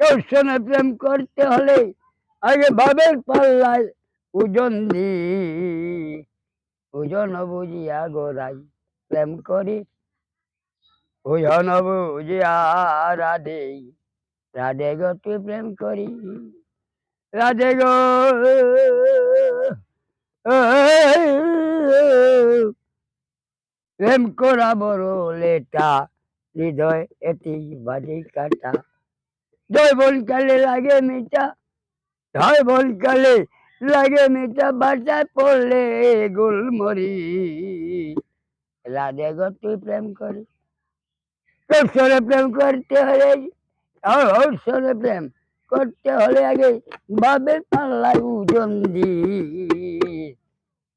তোর সঙ্গে প্রেম করতে হলে আগে ভাবের পাল্লায় ওজন দি, ওজন বুঝিয়া গোড়াই প্রেম করি, ওজন বুঝিয়া রাধে, রাধে গো তুই প্রেম করি, রাধে গো প্রেম করা বড় লেটা, হৃদয় এটি বাজে কাটা, জয় বন কালে লাগে মিঠা, জয় বন কালে লাগে মিঠা, বাসায় পড়লে গুলমরি, রাধে গো তুই প্রেম করি। তোর সঙ্গে প্রেম করতে হলে ওর সঙ্গে প্রেম করতে হলে আগে বাবের পাল্লায় ওজন দি,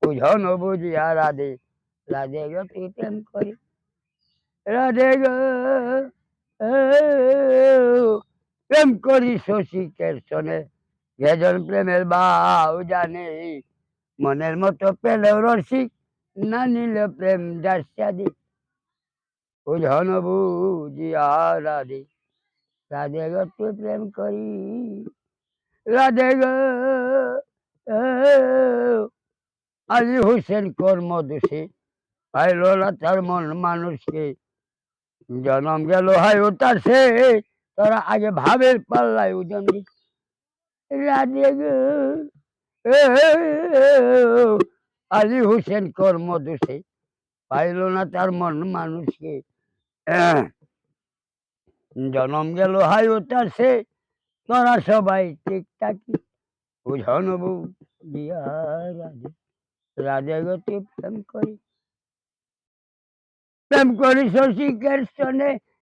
ওজন বুঝিয়া রাধে, রাধে গো তুই প্রেম করি, রাধে গো প্রেম করি শশীকের সনে, যেজন প্রেমের বাউ জানে, মনের মতো পেলেও রসিক, না নিলে প্রেম দাস্যাদি, ওজন বুঝিয়া রাধে, রাধে গো তুই প্রেম করি, রাধে গো আলী হোসেন কর্মদোষে পাইল না তার মন মানুষকে, জনম গেল হাই তার সে, তোরা আগে ভাবের পাল্লায় ওজন দি, রাধে গো আলী হোসেন কর্মদোষে পাইল না তার মন মানুষকে, জনম গেল হাই তার সে, তোরা সবাই ঠিকঠাকই, ওজন বুঝিয়া রাধে, রাধে গো তুই প্রেম করি, প্রেম করি শশীকের সনে,